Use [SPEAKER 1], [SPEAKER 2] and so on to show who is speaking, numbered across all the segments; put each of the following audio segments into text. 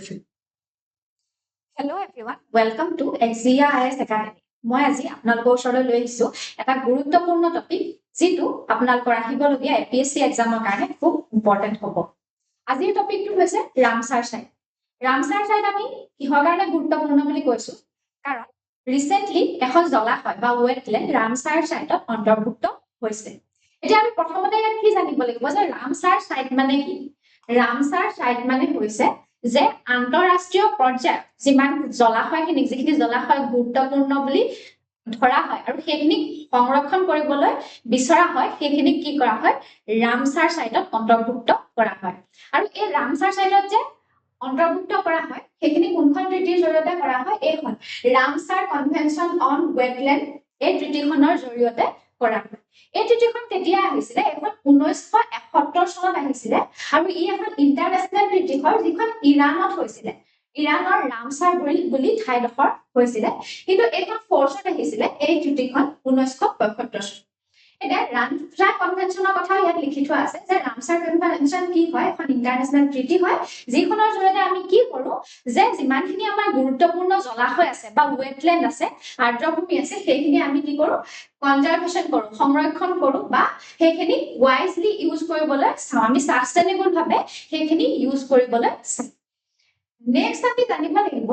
[SPEAKER 1] Hello everyone, welcome to XZIS Academy. মই আজি আপোনালোকৰ ওচৰলৈ লৈ আহিছো এটা গুৰুত্বপূৰ্ণ টপিক যিটো আপোনালোকৰ আহিবলগীয়া APSC এক্সামৰ কাৰণে খুব ইম্পৰ্টেন্ট হ'ব। আজিৰ টপিকটো হৈছে ৰামসাৰ সাইট। ৰামসাৰ সাইট আমি কিহৰ কাৰণে গুৰুত্বপূৰ্ণ বুলি কৈছো কাৰণ ৰিসেন্টলি এখন জলাশয় বা ওয়েটল্যান্ড ৰামসাৰ সাইটত অন্তৰ্ভুক্ত হৈছে। এতিয়া আমি প্ৰথমতে ইয়াত কি জানিব লাগিব যে ৰামসাৰ সাইট মানে কি? ৰামসাৰ সাইট মানে হৈছে যে আন্তঃৰাষ্ট্ৰীয় পৰ্যায়ত যিমান জলাশয়খিনি যিখিনি জলাশয় গুৰুত্বপূৰ্ণ বুলি ধৰা হয় আৰু সেইখিনি সংৰক্ষণ কৰিবলৈ বিচৰা হয় সেইখিনি কি কৰা হয় ৰামসাৰ সাইটত অন্তৰ্ভুক্ত কৰা হয়। আৰু এই ৰামসাৰ সাইটত যে অন্তৰ্ভুক্ত কৰা হয় সেইখিনি কোনখন ট্ৰিটিৰ জৰিয়তে কৰা হয় এইখন ৰামসাৰ কনভেনচন অন ওয়েটল্যান্ড এই ট্ৰিটিখনৰ জৰিয়তে কৰা হয়। এই ট্ৰিটিখন কেতিয়া আহিছিলে এখন 1971 চনত আহিছিলে আৰু ই এখন ইন্টাৰনেশ্যনেল ট্ৰিটি হয় যিখন ইৰাণত হৈছিলে। ইৰাণৰ ৰামসাৰ বুলি ঠাইডোখৰ হৈছিলে কিন্তু এইখন ফৰ্চত আহিছিলে এই ট্ৰিটিখন 1975 চনত। এতিয়া ৰামসাৰ কনভেনচনৰ কথা ইয়াত লিখি থোৱা আছে যে ৰামসাৰ কনভেনচন কি হয় এখন ইন্টাৰনেশ্যনেল ট্ৰিটি হয় যিখনৰ জৰিয়তে আমি কি কৰো যে যিমানখিনি আমাৰ গুৰুত্বপূৰ্ণ জলাশয় আছে বা ওয়েটল্যান্ড আছে আৰ্দ্ৰভূমি আছে সেইখিনি আমি কি কৰো কনজাৰভেশন কৰো সংৰক্ষণ কৰো বা সেইখিনি ওয়াইজলি ইউজ কৰিবলৈ চাও আমি সাস্টেইনেবল ভাবে সেইখিনি ইউজ কৰিবলৈ চাও। নেক্সট আমি জানিব লাগিব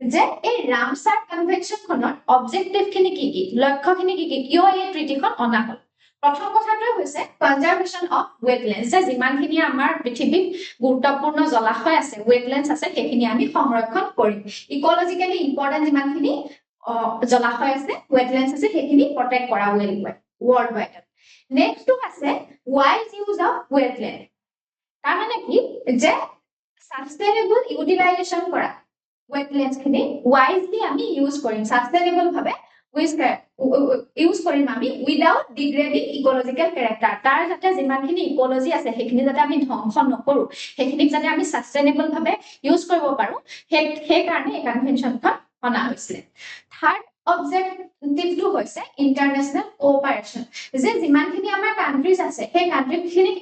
[SPEAKER 1] যে এই ৰামসাৰ কনভেনচনখনৰ অবজেক্টিভখিনি কি লক্ষ্যখিনি কি কিয় এই ট্ৰিটিখন অনা হ'ল। প্ৰথম কথাটো হৈছে কনজাৰভেশন অফ ওয়েটল্যান্ডস যে যিমানখিনি আমাৰ পৃথিৱীত গুৰুত্বপূৰ্ণ জলাশয় আছে ওয়েটল্যান্ডস আছে সেইখিনি আমি সংৰক্ষণ কৰিম। ইকোলজিক্যালি ইম্পৰ্টেন্ট যিমানখিনি জলাশয় আছে ওয়েটল্যান্ডস আছে সেইখিনি প্ৰটেক্ট কৰা ওয়াৰ্ল্ড ওয়াইড। নেক্সটটো আছে ওয়াইজ ইউজ অফ ওয়েটল্যান্ড। তাৰ মানে কি যে সাস্টেইনেবল ইউটিলাইজেশন কৰা ওয়েটল্যান্ডস খিনি ওয়াইজলি আমি ইউজ কৰিম সাস্টেইনেবল ভাবে ইউজ কৰিম আমি উইদাউট ডিগ্ৰেডিং ইকোলজিক্যাল ক্যাৰেক্টাৰ। তাৰ যাতে যিমানখিনি ইকোলজি আছে সেইখিনি যাতে আমি ধ্বংস নকৰো সেইখিনিক যাতে আমি সাস্টেইনেবল ভাবে ইউজ কৰিব পাৰো সেই কাৰণে এই কনভেনচনখন অনা হৈছিল। থাৰ্ড অবজেক্টিভটো হৈছে ইন্টাৰনেশ্যনেল কোঅপাৰেচন যে যিমানখিনি আমাৰ কান্ট্ৰিজ আছে সেই কান্ট্ৰিখিনিক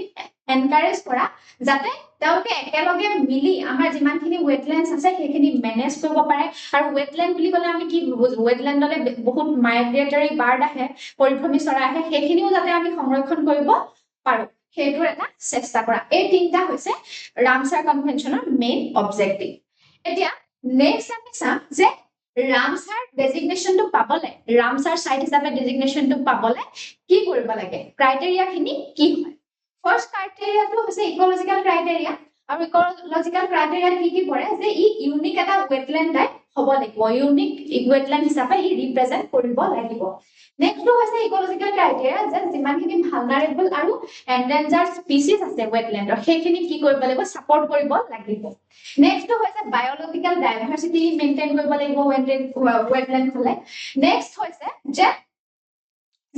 [SPEAKER 1] এনকাৰেজ কৰা যাতে তেওঁলোকে একেলগে মিলি আমাৰ যিমানখিনি ওয়েটল্যান্ডস আছে সেইখিনি মেনেজ কৰিব পাৰে। আৰু ওয়েটল্যান্ড বুলি ক'লে আমি কি বুজো ওয়েটল্যান্ডলে বহুত মাইগ্ৰেটৰী বাৰ্ড আহে পৰিভ্ৰমী চৰাই আহে সেইখিনিও যাতে আমি সংৰক্ষণ কৰিব পাৰো সেইটো এটা চেষ্টা কৰা। এই তিনিটা হৈছে ৰামসাৰ কনভেনচনৰ মেইন অবজেক্টিভ। এতিয়া নেক্সট আমি চাম যে ৰামসাৰ ডেজিগনেশনটো পাবলে ৰামসাৰ সাইট হিচাপে ডেজিগনেশনটো পাবলে কি কৰিব লাগে ক্ৰাইটেৰিয়াখিনি কি হয়। ফাৰ্স্ট ক্ৰাইটেৰিয়াটো হৈছে ইকোলজিক্যাল ক্ৰাইটেৰিয়া আৰু ইকোলজিক্যাল ক্ৰাইটেৰিয়া কি পৰে যে ই ইউনিক এটা ওয়েটল্যান্ড টাইপ হ'ব লাগিব ইউনিক ওয়েটল্যান্ড হিচাপে ই ৰিপ্ৰেজেন্ট কৰিব লাগিব। নেক্সটটো হৈছে ইকোলজিক্যাল ক্ৰাইটেৰিয়া যে যিমানখিনি ভালনাৰেবল আৰু এন্ডেঞ্জাৰ্ড স্পিচিজ আছে ওয়েটল্যান্ডৰ সেইখিনি কি কৰিব লাগিব সাপোৰ্ট কৰিব লাগিব। নেক্সটটো হৈছে বায়োলজিক্যাল ডাইভাৰ্সিটি মেইনটেইন কৰিব লাগিব ওয়েটল্যান্ড হলে। নেক্সট হৈছে যে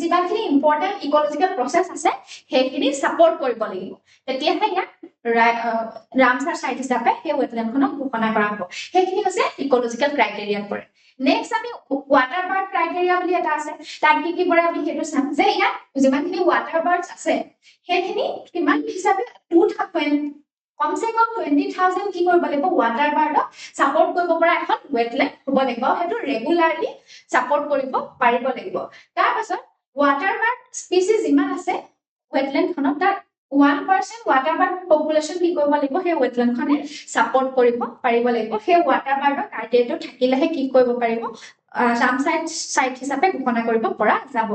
[SPEAKER 1] যিমানখিনি ইম্পৰ্টেন্ট ইকোলজিক্যাল প্ৰসেস আছে সেইখিনি সাপোৰ্ট কৰিব লাগিব তেতিয়াহে ইয়াক ৰামসাৰ সাইট হিচাপে সেই ওয়েটল্যান্ডখনক ঘোষণা কৰা হ'ব। সেইখিনি হৈছে ইকোলজিক্যাল ক্ৰাইটেৰিয়াত পৰে। নেক্সট আমি ওয়াটাৰ বাৰ্ড ক্ৰাইটেৰিয়া বুলি এটা আছে তাত কি পৰে আমি সেইটো চাম যে ইয়াত যিমানখিনি ওয়াটাৰ বাৰ্ডছ আছে সেইখিনি কিমান হিচাপে 2000 কমসে কম 20,000 কি কৰিব লাগিব ওয়াটাৰ বাৰ্ডক সাপোৰ্ট কৰিব পৰা এখন ওয়েটল্যান্ড হ'ব লাগিব সেইটো ৰেগুলাৰলি সাপোৰ্ট কৰিব পাৰিব লাগিব। তাৰ পাছত ওয়াটাৰ বাৰ্ড স্পিচিজ যিমান আছে ওয়েটল্যান্ডখনত তাৰ 1% ওয়াটাৰ বাৰ্ড পপুলেশন কি কৰিব লাগিব সেই ওয়েটল্যান্ডখনে সাপোৰ্ট কৰিব পাৰিব লাগিব। সেই ওয়াটাৰ বাৰ্ডৰ ক্ৰাইটেৰিয়াটো থাকিলেহে কি কৰিব পাৰিব ৰামসাৰ সাইট হিচাপে ঘোষণা কৰিব পৰা যাব।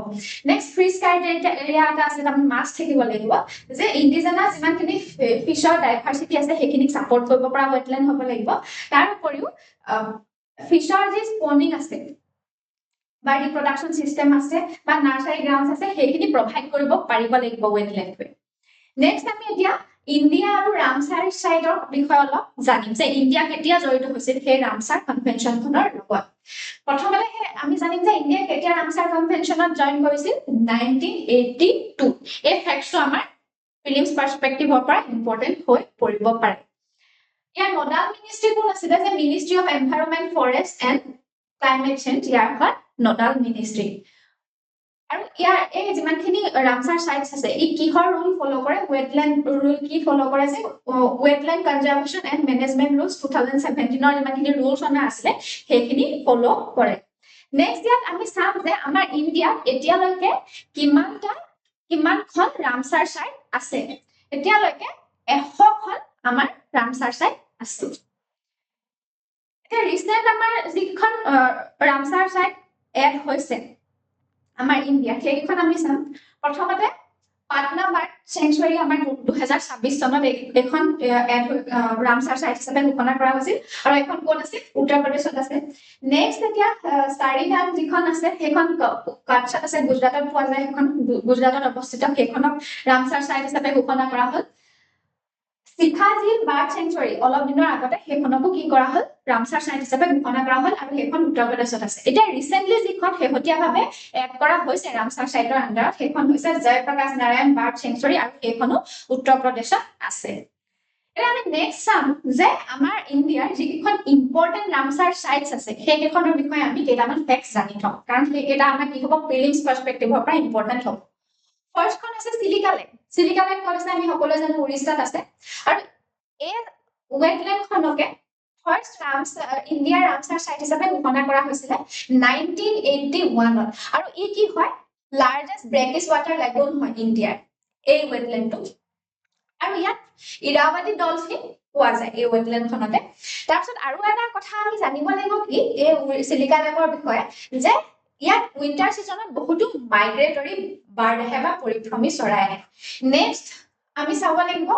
[SPEAKER 1] নেক্সট ফিশ ক্ৰাইটেৰিয়া এটা আছে আমি মাছ থাকিব লাগিব যে ইন্ডিজিনাছ যিমানখিনি ফিশৰ ডাইভাৰ্সিটি আছে সেইখিনিক সাপোৰ্ট কৰিব পৰা ওয়েটল্যান্ড হ'ব লাগিব। তাৰ উপৰিও ফিশৰ যি স্পনিং আছে বা ৰিপ্ৰডাকশন সিস্টেম আছে বা নাৰ্সাৰী গ্ৰাউণ্ডছ আছে সেইখিনি প্ৰভাইড কৰিব পাৰিব লাগিব ওয়েটল্যান্ডে। নেক্সট আমি এতিয়া ইন্ডিয়া আৰু ৰামসাৰ সাইটৰ বিষয়ে অলপ জানিম যে ইন্ডিয়া কেতিয়া জড়িত হৈছিল সেই ৰামসাৰ কনভেনচনখনৰ লগত। প্ৰথমতে আমি জানিম যে ইন্ডিয়া কেতিয়া ৰামসাৰ কনভেনচনত জয়েন কৰিছিল 1982। এই ফ্যাক্টটো আমাৰ প্ৰিলিমছ পাৰ্সপেক্টিভৰ পৰা ইম্পৰ্টেন্ট হৈ পৰিব পাৰে। ইয়াৰ নডাল মিনিষ্ট্ৰি কোন আছিল যে ministry of environment forest and climate change ইয়াৰ হয় নডাল মিনিষ্ট্ৰি। আৰু ইয়াৰ এই যিমানখিনি ৰামসাৰ সাইটস আছে এই কিহৰ ৰুল ফলো কৰে ওয়েটল্যান্ড ৰুল কি ফলো কৰে যে wetland conservation and management rules 2017 ৰ যিমানখিনি ৰুলছ অনা আছিলে সেইখিনি ফলো কৰে নেক্সট ইয়াত আমি চাম যে আমাৰ ইণ্ডিয়াত এতিয়ালৈকে কিমানখন ৰামসাৰ সাইট আছে এতিয়ালৈকে 100খন আমাৰ ৰামসাৰ সাইট আছে এতিয়া ৰিসেন্ট আমাৰ যিখন ৰামসাৰ সাইট এড হৈছে আমাৰ ইণ্ডিয়া সেইখন আমি চাম প্ৰথমতে পাটনা বাৰ্ড চেঞ্চুৰী আমাৰ 2026 চনত এখন ৰামসাৰ সাইট হিচাপে ঘোষণা কৰা হৈছিল আৰু এখন ক'ত আছে উত্তৰ প্ৰদেশত আছে নেক্সট এতিয়া চাৰিধাম যিখন আছে সেইখন কাটছত আছে গুজৰাটত পোৱা যায় সেইখন গুজৰাটত অৱস্থিত সেইখনক ৰামসাৰ সাইট হিচাপে ঘোষণা কৰা হ'ল শিখাজিল বাৰ্ড চেঞ্চুৰী অলপ দিনৰ আগতে সেইখনকো কি কৰা হ'ল ৰামসাৰ সাইট হিচাপে ঘোষণা কৰা হ'ল আৰু সেইখন উত্তৰ প্ৰদেশত আছে এতিয়া ৰিসেন্টলি যিখন শেহতীয়াভাৱে এড কৰা হৈছে ৰামসাৰ সাইটৰ আন্ডাৰত সেইখন হৈছে জয়প্ৰকাশ নাৰায়ণ বাৰ্ড চেঞ্চুৰী আৰু সেইখনো উত্তৰ প্ৰদেশত আছে এতিয়া আমি নেক্সট চাম যে আমাৰ ইণ্ডিয়াৰ যিকেইখন ইম্পৰ্টেণ্ট ৰামসাৰ সাইটছ আছে সেইকেইখনৰ বিষয়ে আমি কেইটামান ফেক্টছ জানি থওঁ কাৰণ সেইকেইটা আমাৰ কি হ'ব প্ৰিলিমছ পাৰ্সপেক্টিভৰ পৰা ইম্পৰ্টেণ্ট হ'ব ফাৰ্ষ্টখন আছে চিলিকা লেক ক'ত আছে আমি সকলোৱে জানো উৰিষ্যাত আছে আৰু এই ওয়েটল্যান্ডখনকে ফাৰ্ষ্ট ইণ্ডিয়াৰ ৰামসাৰ সাইট হিচাপে ঘোষণা কৰা হৈছিল 1981ত আৰু ই কি হয় লাৰ্জেষ্ট ব্ৰেকিছ ৱাটাৰ লেগুন হয় ইণ্ডিয়াৰ এই ওয়েটল্যান্ডটো আৰু ইয়াত ইৰাৱতী ডলফিন পোৱা যায় এই ওয়েটল্যান্ডখনতে তাৰপিছত আৰু এটা কথা আমি জানিব লাগিব কি এই চিলিকা লেকৰ বিষয়ে যে ইয়াত উইন্টাৰ সিজনত বহুতো মাইগ্ৰেটৰী বাৰ্ড আহে বা পৰিভ্ৰমী চৰাই আহে নেক্সট আমি চাব লাগিব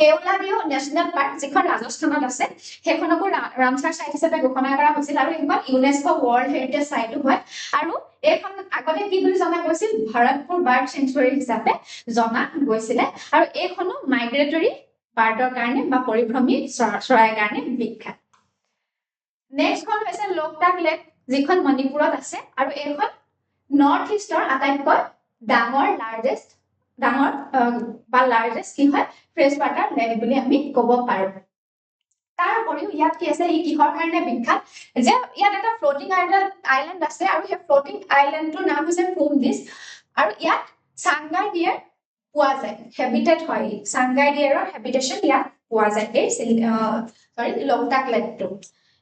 [SPEAKER 1] কেওলাদিও নেশ্যনেল পাৰ্ক যিখন ৰাজস্থানত আছে সেইখনকো ৰামসাৰ সাইট হিচাপে ঘোষণা কৰা হৈছিল আৰু এইখন ইউনেস্কো ৱৰ্ল্ড হেৰিটেজ সাইটো হয় আৰু এইখন আগতে কি বুলি জনা গৈছিল ভাৰতপুৰ বাৰ্ড চেঞ্চুৰী হিচাপে জনা গৈছিলে আৰু এইখনো মাইগ্ৰেটৰী বাৰ্ডৰ কাৰণে বা পৰিভ্ৰমী চৰাইৰ কাৰণে বিখ্যাত নেক্সটখন হৈছে লোকটাক লেক যিখন মণিপুৰত আছে আৰু এইখন নৰ্থ ইষ্টৰ আটাইতকৈ ডাঙৰ লাৰ্জেষ্ট কি হয় ফ্ৰেছ ৱাটাৰ লেক বুলি আমি ক'ব পাৰো তাৰ উপৰিও ইয়াত কি আছে ই কিহৰ কাৰণে বিখ্যাত যে ইয়াত এটা ফ্লোটিং আইলেণ্ড আছে আৰু সেই ফ্লোটিং আইলেণ্ডটোৰ নাম হৈছে ফুমদিছ আৰু ইয়াত চাংগাই ডিয়াৰ পোৱা যায় হেবিটেট হয় চাংগাই ডিয়াৰৰ হেবিটেশন ইয়াত পোৱা যায় এই লোকটাক লেকটো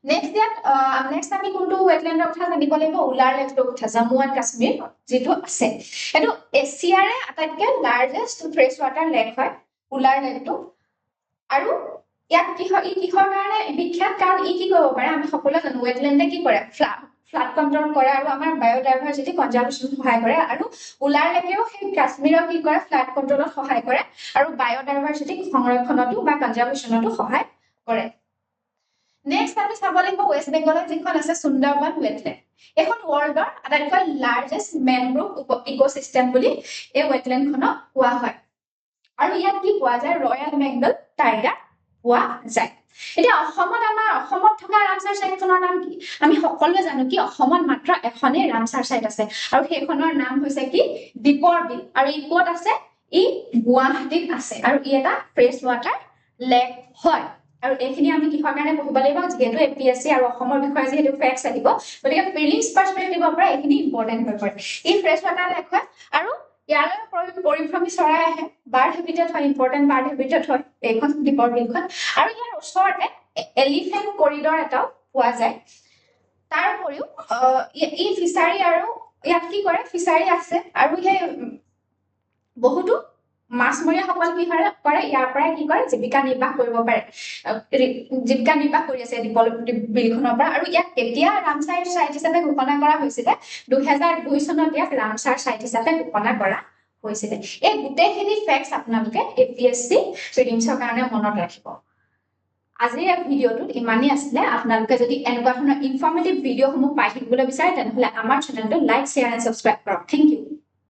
[SPEAKER 1] নেক্সট আমি কোনটো ওয়েটল্যান্ডৰ কথা জানিব লাগিব উলাৰ লেকটোৰ কথা জম্মু এণ্ড কাশ্মীৰ যিটো আছে এইটো এছিয়াৰে আটাইতকৈ লাৰ্জেষ্ট ফ্ৰেছ ৱাটাৰ লেক হয় উলাৰ লেকটো আৰু ইয়াত কিহৰ কাৰণে বিখ্যাত কাৰণ ই কি কৰিব পাৰে আমি সকলোৱে জানো ওয়েটল্যান্ডে কি কৰে ফ্লাড কন্ট্ৰল কৰে আৰু আমাৰ বায়োডাইভাৰ্চিটি কনজাৰ্ভেশ্যন সহায় কৰে আৰু উলাৰ লেকেও সেই কাশ্মীৰৰ কি কৰে ফ্লাড কন্ট্ৰলত সহায় কৰে আৰু বায়োডাইভাৰ্চিটি সংৰক্ষণতো বা কনজাৰ্ভেশ্যনতো সহায় কৰে নেক্সট আমি চাব লাগিব ওয়েষ্ট বেংগলৰ যিখন আছে সুন্দৰবন ওয়েটল্যান্ড এখন ৱৰ্ল্ডৰ আটাইতকৈ লাৰ্জেষ্ট মেনগ্ৰোভ ইকোসিস্টেম বুলি এই ওয়েটল্যান্ডখনক কোৱা হয় আৰু ইয়াত কি পোৱা যায় ৰয়েল বেংগল টাইগাৰ পোৱা যায় এতিয়া অসমত থকা ৰামসাৰ সাইটখনৰ নাম কি আমি সকলোৱে জানো কি অসমত মাত্ৰ এখনেই ৰামসাৰ সাইট আছে আৰু সেইখনৰ নাম হৈছে কি দীপৰ বিল আৰু ই ক'ত আছে ই গুৱাহাটীত আছে আৰু ই এটা ফ্ৰেছ ৱাটাৰ লেক হয় আৰু এইখিনি আমি কিহৰ কাৰণে পঢ়িব লাগিব যেহেতু এপিএসসি আৰু অসমৰ বিষয়ে যেহেতু ফেক্টছ আহিব গতিকে প্ৰিলিমছ পাৰ্সপেক্টিভৰ পৰা এইখিনি ইম্পৰ্টেণ্ট হৈ পৰে ই ফ্ৰেছ ৱাটাৰ লেক হয় আৰু ইয়ালৈ পৰিভ্ৰমী চৰাই আহে বাৰ্ড হেবিটেট হয় ইম্পৰ্টেণ্ট বাৰ্ড হেবিটেট হয় এইখন দীপৰ বিলখন আৰু ইয়াৰ ওচৰতে এলিফেণ্ট কৰিডৰ এটাও পোৱা যায় তাৰ উপৰিও ই ফিচাৰী আৰু ইয়াত কি কৰে ফিচাৰী আছে আৰু সেই বহুতো মাছমৰীয়াসকল কি কৰে ইয়াৰ পৰাই কি কৰে জীৱিকা নিৰ্বাহ কৰিব পাৰে জীৱিকা নিৰ্বাহ কৰি আছে দীপৰ বিলখনৰ পৰা আৰু ইয়াক কেতিয়া ৰামসাৰ সাইট হিচাপে ঘোষণা কৰা হৈছিলে 2002 চনত ইয়াক ৰামসাৰ সাইট হিচাপে ঘোষণা কৰা হৈছিলে এই গোটেইখিনি ফেক্টছ আপোনালোকে এপিএসসি প্ৰিলিমছৰ কাৰণে মনত ৰাখিব আজিৰ এই ভিডিঅ'টোত ইমানেই আছিলে আপোনালোকে যদি এনেকুৱা ধৰণৰ ইনফৰ্মেটিভ ভিডিঅ'সমূহ পাই থাকিবলৈ বিচাৰে তেনেহ'লে আমাৰ চেনেলটো লাইক শ্বেয়াৰ এণ্ড ছাবস্ক্ৰাইব কৰক থেংক ইউ